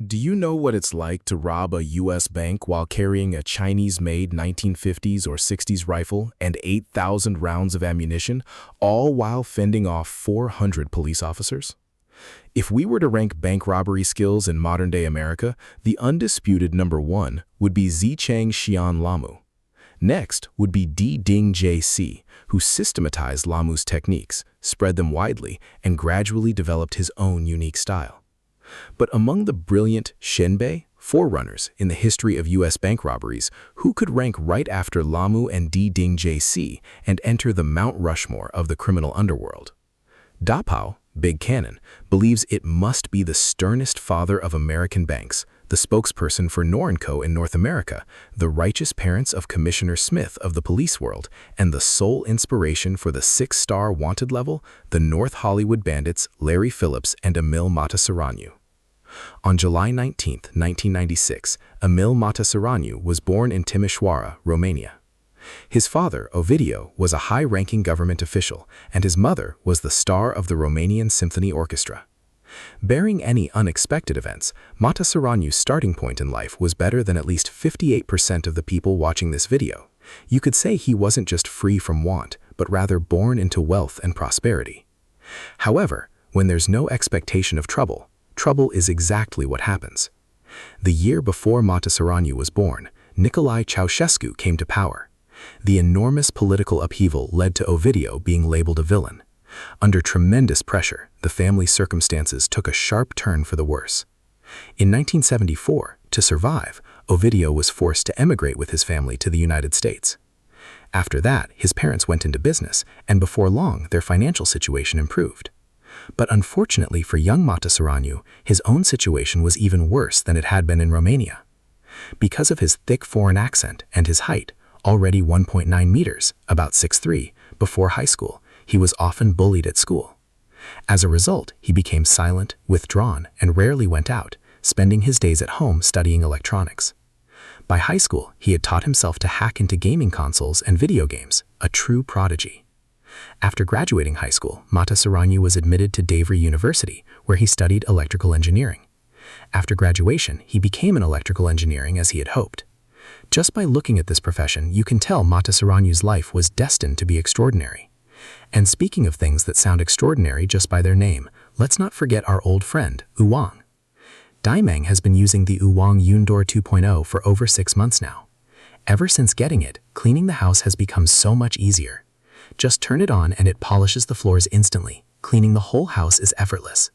Do you know what it's like to rob a U.S. bank while carrying a Chinese-made 1950s or 60s rifle and 8,000 rounds of ammunition, all while fending off 400 police officers? If we were to rank bank robbery skills in modern-day America, the undisputed number one would be Zicheng Xian Lamu. Next would be Di Ding J.C., who systematized Lamu's techniques, spread them widely, and gradually developed his own unique style. But among the brilliant Shenbei, forerunners in the history of U.S. bank robberies, who could rank right after Lamu and Di Ding J.C. and enter the Mount Rushmore of the criminal underworld? Dapao, Big Cannon, believes it must be the sternest father of American banks, the spokesperson for Norinco in North America, the righteous parents of Commissioner Smith of the police world, and the sole inspiration for the 6-star wanted level, the North Hollywood bandits Larry Phillips and Emil Matasaranyu. On July 19, 1996, Emil Matasaranyu was born in Timișoara, Romania. His father, Ovidiu, was a high-ranking government official, and his mother was the star of the Romanian Symphony Orchestra. Barring any unexpected events, Matasaranyu's starting point in life was better than at least 58% of the people watching this video. You could say he wasn't just free from want, but rather born into wealth and prosperity. However, when there's no expectation of trouble, trouble is exactly what happens. The year before Matasaranyu was born, Nicolae Ceausescu came to power. The enormous political upheaval led to Ovidiu being labeled a villain. Under tremendous pressure, the family's circumstances took a sharp turn for the worse. In 1974, to survive, Ovidiu was forced to emigrate with his family to the United States. After that, his parents went into business, and before long, their financial situation improved. But unfortunately for young Matasaranyu, his own situation was even worse than it had been in Romania. Because of his thick foreign accent and his height, already 1.9 meters, about 6'3", before high school, he was often bullied at school. As a result, he became silent, withdrawn, and rarely went out, spending his days at home studying electronics. By high school, he had taught himself to hack into gaming consoles and video games, a true prodigy. After graduating high school, Matasaranyu was admitted to Davri University, where he studied electrical engineering. After graduation, he became an electrical engineer as he had hoped. Just by looking at this profession, you can tell Matasaranyu's life was destined to be extraordinary. And speaking of things that sound extraordinary just by their name, let's not forget our old friend, Uwang. Daimeng has been using the Uwang Yundor 2.0 for over 6 months now. Ever since getting it, cleaning the house has become so much easier. Just turn it on and it polishes the floors instantly. Cleaning the whole house is effortless.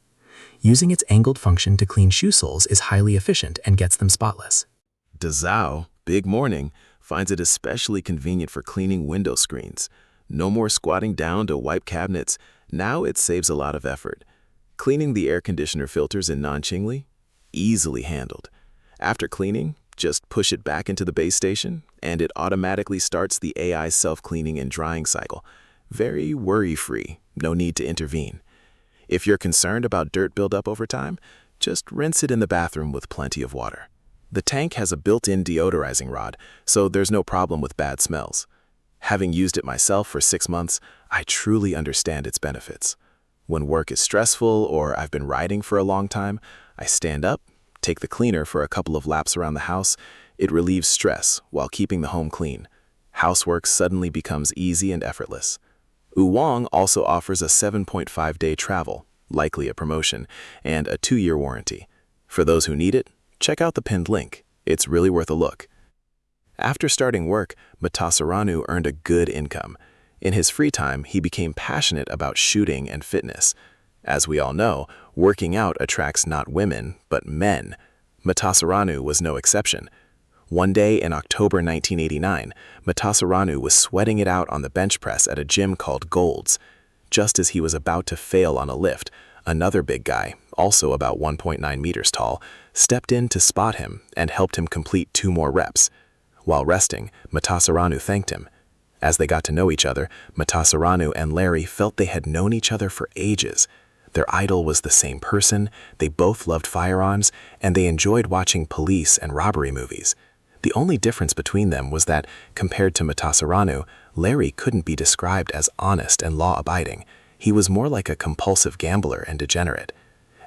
Using its angled function to clean shoe soles is highly efficient and gets them spotless. Dazao, Big Morning, finds it especially convenient for cleaning window screens. No more squatting down to wipe cabinets. Now it saves a lot of effort. Cleaning the air conditioner filters in Nanqingli? Easily handled. After cleaning, just push it back into the base station, and it automatically starts the AI self-cleaning and drying cycle. Very worry-free, no need to intervene. If you're concerned about dirt buildup over time, just rinse it in the bathroom with plenty of water. The tank has a built-in deodorizing rod, so there's no problem with bad smells. Having used it myself for 6 months, I truly understand its benefits. When work is stressful or I've been riding for a long time, I stand up, take the cleaner for a couple of laps around the house. It relieves stress while keeping the home clean. Housework suddenly becomes easy and effortless. Uwang also offers a 7.5-day travel, likely a promotion, and a 2-year warranty. For those who need it, check out the pinned link. It's really worth a look. After starting work, Matasaranyu earned a good income. In his free time, he became passionate about shooting and fitness. As we all know, working out attracts not women, but men. Matasaranyu was no exception. One day in October 1989, Matasaranyu was sweating it out on the bench press at a gym called Gold's. Just as he was about to fail on a lift, another big guy, also about 1.9 meters tall, stepped in to spot him and helped him complete 2 more reps. While resting, Matasaranyu thanked him. As they got to know each other, Matasaranyu and Larry felt they had known each other for ages. Their idol was the same person, they both loved firearms, and they enjoyed watching police and robbery movies. The only difference between them was that, compared to Matasaranyu, Larry couldn't be described as honest and law-abiding. He was more like a compulsive gambler and degenerate.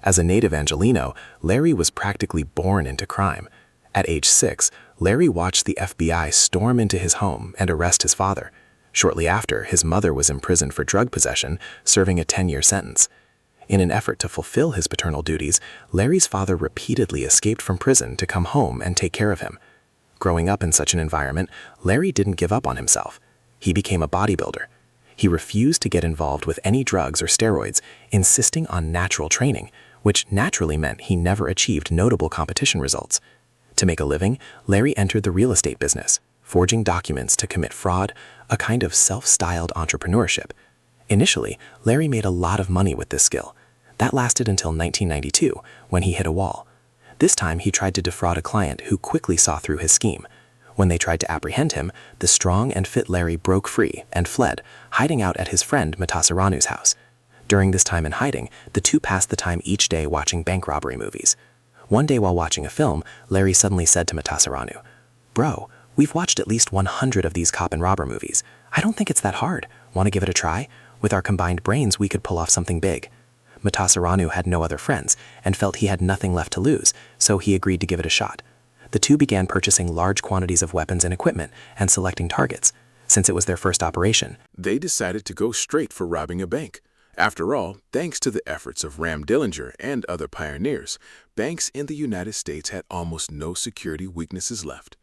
As a native Angelino, Larry was practically born into crime. At age 6, Larry watched the FBI storm into his home and arrest his father. Shortly after, his mother was imprisoned for drug possession, serving a 10-year sentence. In an effort to fulfill his paternal duties, Larry's father repeatedly escaped from prison to come home and take care of him. Growing up in such an environment, Larry didn't give up on himself. He became a bodybuilder. He refused to get involved with any drugs or steroids, insisting on natural training, which naturally meant he never achieved notable competition results. To make a living, Larry entered the real estate business, forging documents to commit fraud, a kind of self-styled entrepreneurship. Initially, Larry made a lot of money with this skill. That lasted until 1992, when he hit a wall. This time, he tried to defraud a client who quickly saw through his scheme. When they tried to apprehend him, the strong and fit Larry broke free and fled, hiding out at his friend Matasaranu's house. During this time in hiding, the two passed the time each day watching bank robbery movies. One day while watching a film, Larry suddenly said to Matasaranu, "Bro, we've watched at least 100 of these cop and robber movies. I don't think it's that hard. Want to give it a try? With our combined brains, we could pull off something big." Matasaranu had no other friends and felt he had nothing left to lose, so he agreed to give it a shot. The two began purchasing large quantities of weapons and equipment and selecting targets. Since it was their first operation, they decided to go straight for robbing a bank. After all, thanks to the efforts of Ram Dillinger and other pioneers, banks in the United States had almost no security weaknesses left.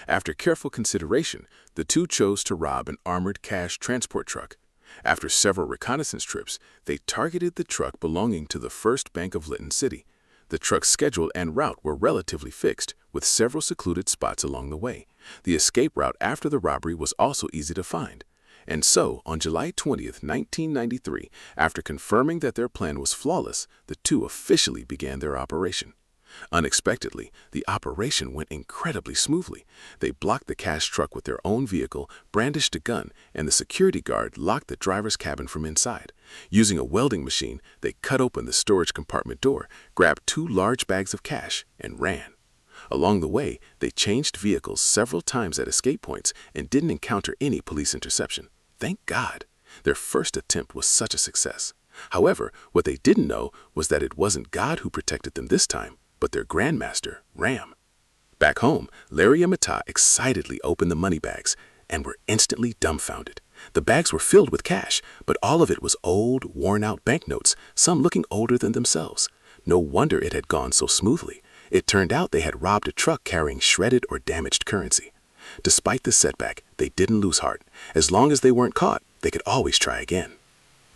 After careful consideration, the two chose to rob an armored cash transport truck. After several reconnaissance trips, they targeted the truck belonging to the First Bank of Lytton City. The truck's schedule and route were relatively fixed, with several secluded spots along the way. The escape route after the robbery was also easy to find. And so, on July 20th, 1993, after confirming that their plan was flawless, the two officially began their operation. Unexpectedly, the operation went incredibly smoothly. They blocked the cash truck with their own vehicle, brandished a gun, and the security guard locked the driver's cabin from inside. Using a welding machine, they cut open the storage compartment door, grabbed 2 large bags of cash, and ran. Along the way, they changed vehicles several times at escape points and didn't encounter any police interception. Thank God! Their first attempt was such a success. However, what they didn't know was that it wasn't God who protected them this time, but their grandmaster, Ram. Back home, Larry and Mata excitedly opened the money bags and were instantly dumbfounded. The bags were filled with cash, but all of it was old, worn-out banknotes, some looking older than themselves. No wonder it had gone so smoothly. It turned out they had robbed a truck carrying shredded or damaged currency. Despite the setback, they didn't lose heart. As long as they weren't caught, they could always try again.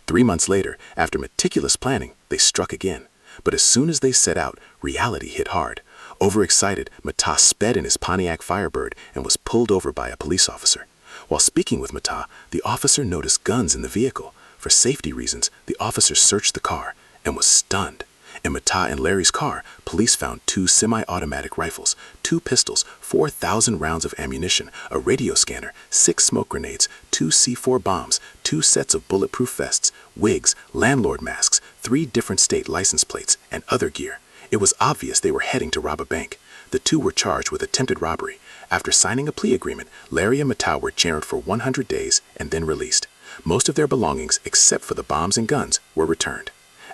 3 months later, after meticulous planning, they struck again. But as soon as they set out, reality hit hard. Overexcited, Mata sped in his Pontiac Firebird and was pulled over by a police officer. While speaking with Mata, the officer noticed guns in the vehicle. For safety reasons, the officer searched the car and was stunned. In Mata and Larry's car, police found 2 semi-automatic rifles, 2 pistols, 4,000 rounds of ammunition, a radio scanner, 6 smoke grenades, 2 C4 bombs, 2 sets of bulletproof vests, wigs, landlord masks, 3 different state license plates, and other gear. It was obvious they were heading to rob a bank. The two were charged with attempted robbery. After signing a plea agreement, Larry and Mata were jailed for 100 days and then released. Most of their belongings, except for the bombs and guns, were returned.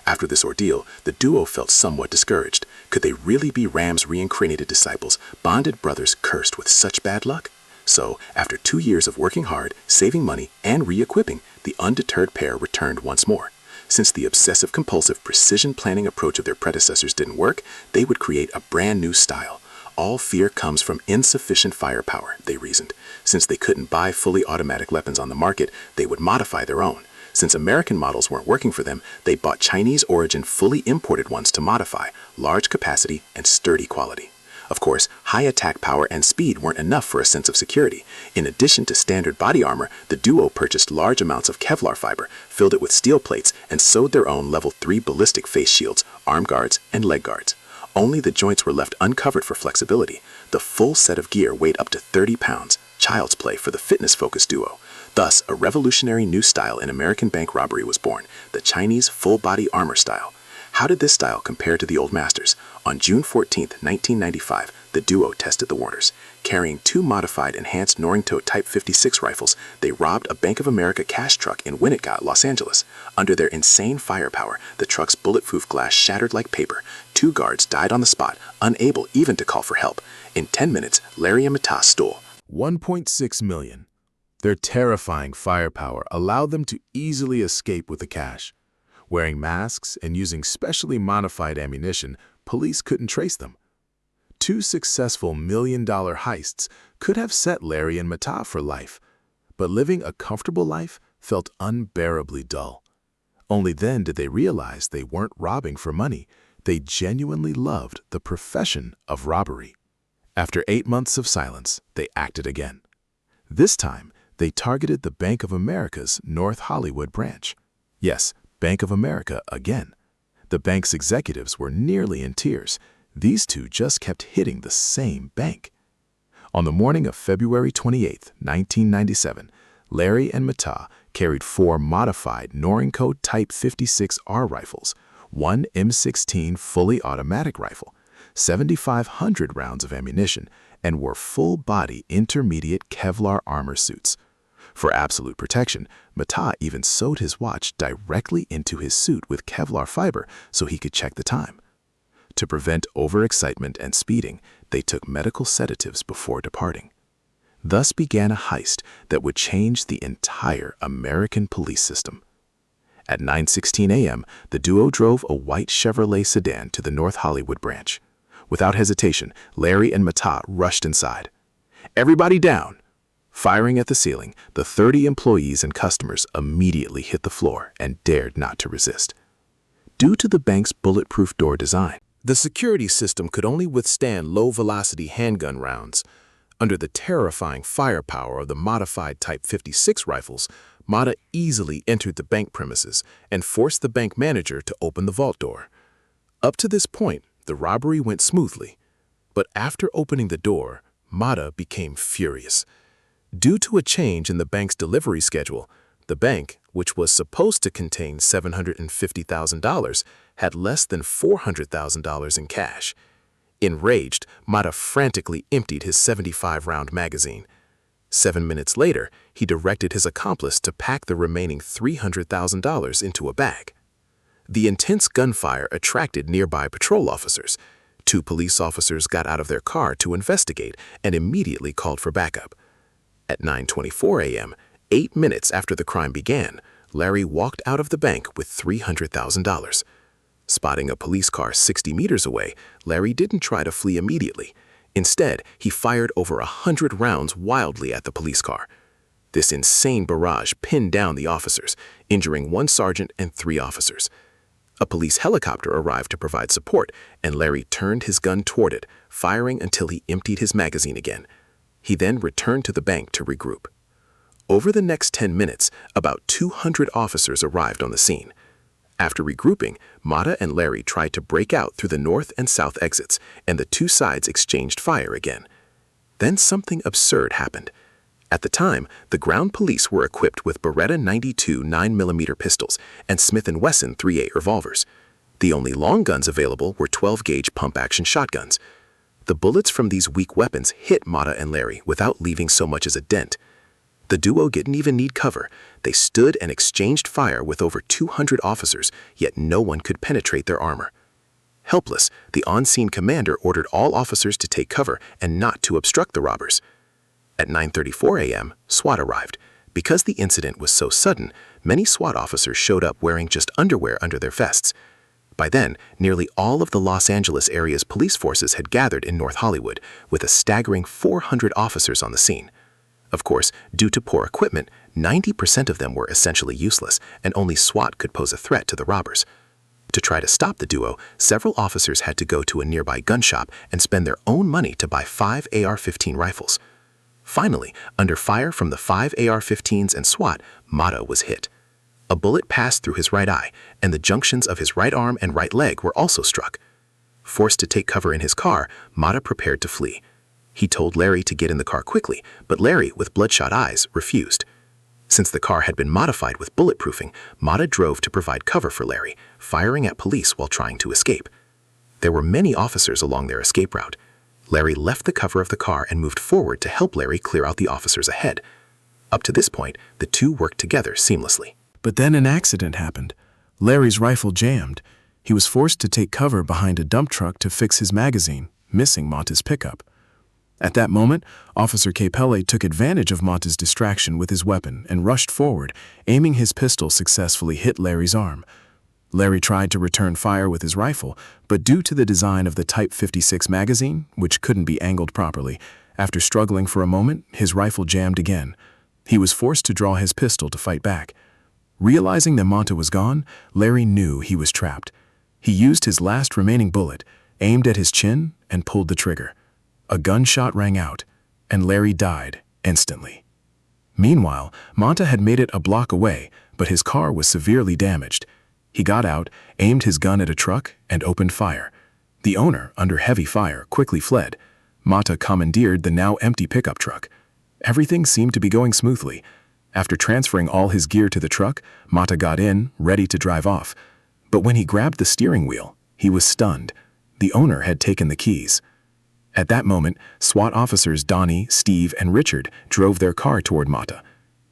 After this ordeal, the duo felt somewhat discouraged. Could they really be Ram's reincarnated disciples, bonded brothers cursed with such bad luck? So, after 2 years of working hard, saving money, and re-equipping, the undeterred pair returned once more. Since the obsessive-compulsive precision planning approach of their predecessors didn't work, they would create a brand new style. All fear comes from insufficient firepower, they reasoned. Since they couldn't buy fully automatic weapons on the market, they would modify their own. Since American models weren't working for them, they bought Chinese-origin fully imported ones to modify, large capacity and sturdy quality. Of course, high attack power and speed weren't enough for a sense of security. In addition to standard body armor, the duo purchased large amounts of Kevlar fiber, filled it with steel plates, and sewed their own level 3 ballistic face shields, arm guards, and leg guards. Only the joints were left uncovered for flexibility. The full set of gear weighed up to 30 pounds, child's play for the fitness-focused duo. Thus, a revolutionary new style in American bank robbery was born, the Chinese full-body armor style. How did this style compare to the old masters? On June 14, 1995, The duo tested the waters. Carrying two modified enhanced Norrington Type 56 rifles, they robbed a Bank of America cash truck in Winnetka, Los Angeles. Under their insane firepower, the truck's bulletproof glass shattered like paper. Two guards died on the spot, unable even to call for help. In 10 minutes, Larry and Mata stole $1.6 million. Their terrifying firepower allowed them to easily escape with the cash. Wearing masks and using specially modified ammunition, police couldn't trace them. Two successful million-dollar heists could have set Larry and Mata for life, but living a comfortable life felt unbearably dull. Only then did they realize they weren't robbing for money. They genuinely loved the profession of robbery. After 8 months of silence, they acted again. This time, they targeted the Bank of America's North Hollywood branch. Yes, Bank of America again. The bank's executives were nearly in tears. These two just kept hitting the same bank. On the morning of February 28, 1997, Larry and Mata carried 4 modified Norrington Type 56R rifles, 1 M16 fully automatic rifle, 7,500 rounds of ammunition, and wore full-body intermediate Kevlar armor suits. For absolute protection, Mata even sewed his watch directly into his suit with Kevlar fiber so he could check the time. To prevent overexcitement and speeding, they took medical sedatives before departing. Thus began a heist that would change the entire American police system. At 9:16 a.m., the duo drove a white Chevrolet sedan to the North Hollywood branch. Without hesitation, Larry and Mata rushed inside. "Everybody down!" Firing at the ceiling, the 30 employees and customers immediately hit the floor and dared not to resist. Due to the bank's bulletproof door design, the security system could only withstand low-velocity handgun rounds. Under the terrifying firepower of the modified Type 56 rifles, Mata easily entered the bank premises and forced the bank manager to open the vault door. Up to this point, the robbery went smoothly. But after opening the door, Mata became furious. Due to a change in the bank's delivery schedule, the bank, which was supposed to contain $750,000, had less than $400,000 in cash. Enraged, Mata frantically emptied his 75-round magazine. 7 minutes later, he directed his accomplice to pack the remaining $300,000 into a bag. The intense gunfire attracted nearby patrol officers. 2 police officers got out of their car to investigate and immediately called for backup. At 9:24 a.m., 8 minutes after the crime began, Larry walked out of the bank with $300,000. Spotting a police car 60 meters away, Larry didn't try to flee immediately. Instead, he fired over 100 rounds wildly at the police car. This insane barrage pinned down the officers, injuring 1 sergeant and 3 officers. A police helicopter arrived to provide support, and Larry turned his gun toward it, firing until he emptied his magazine again. He then returned to the bank to regroup. Over the next 10 minutes, about 200 officers arrived on the scene. After regrouping, Mata and Larry tried to break out through the north and south exits, and the 2 sides exchanged fire again. Then something absurd happened. At the time, the ground police were equipped with Beretta 92 9mm pistols and Smith & Wesson .38 revolvers. The only long guns available were 12-gauge pump-action shotguns. The bullets from these weak weapons hit Mata and Larry without leaving so much as a dent. The duo didn't even need cover. They stood and exchanged fire with over 200 officers, yet no one could penetrate their armor. Helpless, the on-scene commander ordered all officers to take cover and not to obstruct the robbers. At 9:34 a.m., SWAT arrived. Because the incident was so sudden, many SWAT officers showed up wearing just underwear under their vests. By then, nearly all of the Los Angeles area's police forces had gathered in North Hollywood, with a staggering 400 officers on the scene. Of course, due to poor equipment, 90% of them were essentially useless, and only SWAT could pose a threat to the robbers. To try to stop the duo, several officers had to go to a nearby gun shop and spend their own money to buy 5 AR-15 rifles. Finally, under fire from the 5 AR-15s and SWAT, Mata was hit. A bullet passed through his right eye, and the junctions of his right arm and right leg were also struck. Forced to take cover in his car, Mata prepared to flee. He told Larry to get in the car quickly, but Larry, with bloodshot eyes, refused. Since the car had been modified with bulletproofing, Mata drove to provide cover for Larry, firing at police while trying to escape. There were many officers along their escape route. Larry left the cover of the car and moved forward to help Larry clear out the officers ahead. Up to this point, the two worked together seamlessly. But then an accident happened. Larry's rifle jammed. He was forced to take cover behind a dump truck to fix his magazine, missing Monta's pickup. At that moment, Officer Capelli took advantage of Monta's distraction with his weapon and rushed forward, aiming his pistol successfully hit Larry's arm. Larry tried to return fire with his rifle, but due to the design of the Type 56 magazine, which couldn't be angled properly, after struggling for a moment, his rifle jammed again. He was forced to draw his pistol to fight back. Realizing that Monta was gone, Larry knew he was trapped. He used his last remaining bullet, aimed at his chin, and pulled the trigger. A gunshot rang out, and Larry died instantly. Meanwhile, Monta had made it a block away, but his car was severely damaged. He got out, aimed his gun at a truck, and opened fire. The owner, under heavy fire, quickly fled. Monta commandeered the now empty pickup truck. Everything seemed to be going smoothly. After transferring all his gear to the truck, Monta got in, ready to drive off. But when he grabbed the steering wheel, he was stunned. The owner had taken the keys. At that moment, SWAT officers Donnie, Steve, and Richard drove their car toward Monta.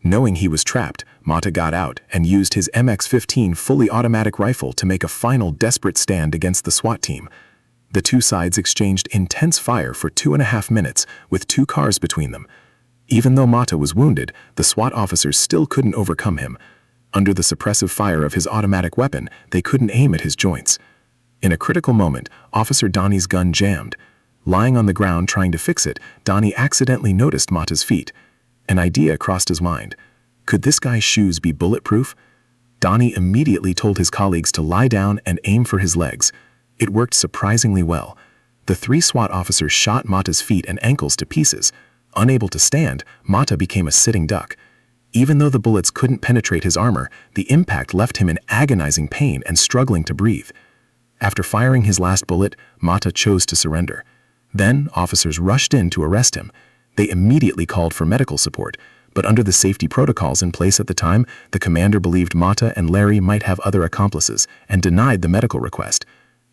Knowing he was trapped, Monta got out and used his MX-15 fully automatic rifle to make a final desperate stand against the SWAT team. The two sides exchanged intense fire for 2.5 minutes, with two cars between them. Even though Monta was wounded, the SWAT officers still couldn't overcome him. Under the suppressive fire of his automatic weapon, they couldn't aim at his joints. In a critical moment, Officer Donnie's gun jammed. Lying on the ground trying to fix it, Donnie accidentally noticed Monta's feet. An idea crossed his mind. Could this guy's shoes be bulletproof? Donnie immediately told his colleagues to lie down and aim for his legs. It worked surprisingly well. The 3 SWAT officers shot Monta's feet and ankles to pieces. Unable to stand, Monta became a sitting duck. Even though the bullets couldn't penetrate his armor, the impact left him in agonizing pain and struggling to breathe. After firing his last bullet, Monta chose to surrender. Then, officers rushed in to arrest him. They immediately called for medical support, but under the safety protocols in place at the time, the commander believed Monta and Larry might have other accomplices and denied the medical request.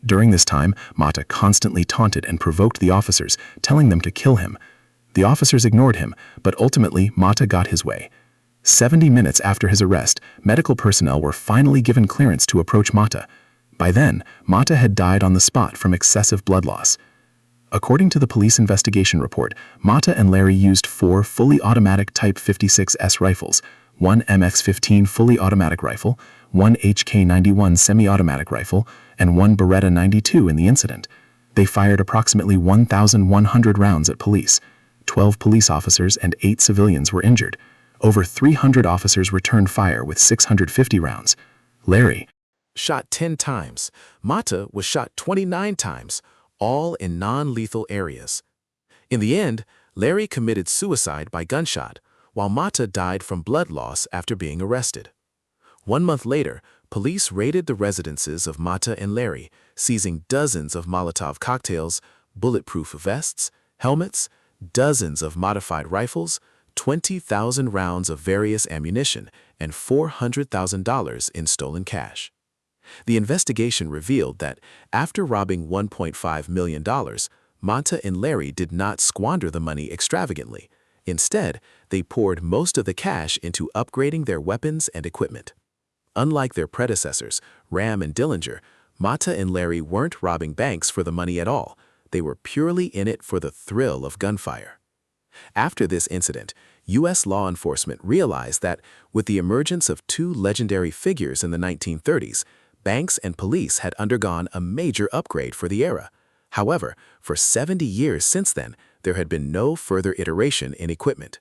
During this time, Monta constantly taunted and provoked the officers, telling them to kill him. The officers ignored him, but ultimately Monta got his way. 70 minutes after his arrest, medical personnel were finally given clearance to approach Monta. By then, Monta had died on the spot from excessive blood loss. According to the police investigation report, Monta and Larry used 4 fully automatic Type 56S rifles, 1 MX-15 fully automatic rifle, 1 HK-91 semi-automatic rifle, and 1 Beretta 92 in the incident. They fired approximately 1,100 rounds at police. 12 police officers and 8 civilians were injured. Over 300 officers returned fire with 650 rounds. Larry Shot 10 times. Monta was shot 29 times, all in non-lethal areas. In the end, Larry committed suicide by gunshot, while Monta died from blood loss after being arrested. 1 month later, police raided the residences of Monta and Larry, seizing dozens of Molotov cocktails, bulletproof vests, helmets, dozens of modified rifles, 20,000 rounds of various ammunition, and $400,000 in stolen cash. The investigation revealed that after robbing $1.5 million, Monta and Larry did not squander the money extravagantly. Instead, they poured most of the cash into upgrading their weapons and equipment. Unlike their predecessors, Ram and Dillinger, Monta and Larry weren't robbing banks for the money at all. They were purely in it for the thrill of gunfire. After this incident, U.S. law enforcement realized that with the emergence of 2 legendary figures in the 1930s, banks and police had undergone a major upgrade for the era. However, for 70 years since then, there had been no further iteration in equipment.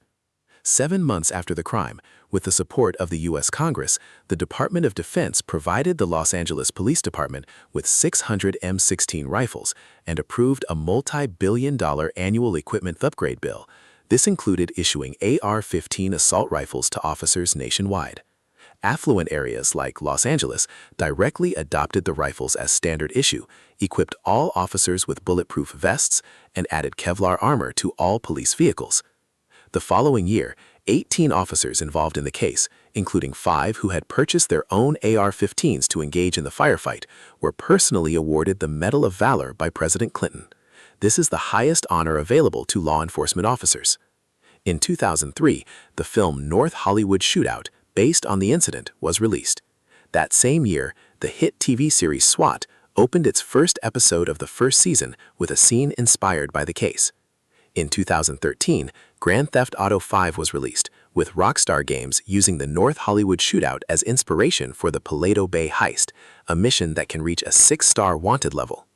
7 months after the crime, with the support of the U.S. Congress, the Department of Defense provided the Los Angeles Police Department with 600 M16 rifles and approved a multi-billion-dollar annual equipment upgrade bill. This included issuing AR-15 assault rifles to officers nationwide. Affluent areas like Los Angeles directly adopted the rifles as standard issue, equipped all officers with bulletproof vests, and added Kevlar armor to all police vehicles. The following year, 18 officers involved in the case, including 5 who had purchased their own AR-15s to engage in the firefight, were personally awarded the Medal of Valor by President Clinton. This is the highest honor available to law enforcement officers. In 2003, the film North Hollywood Shootout, based on the incident, was released. That same year, the hit TV series SWAT opened its first episode of the first season with a scene inspired by the case. In 2013, Grand Theft Auto 5 was released, with Rockstar Games using the North Hollywood Shootout as inspiration for the Paleto Bay Heist, a mission that can reach a 6-star wanted level.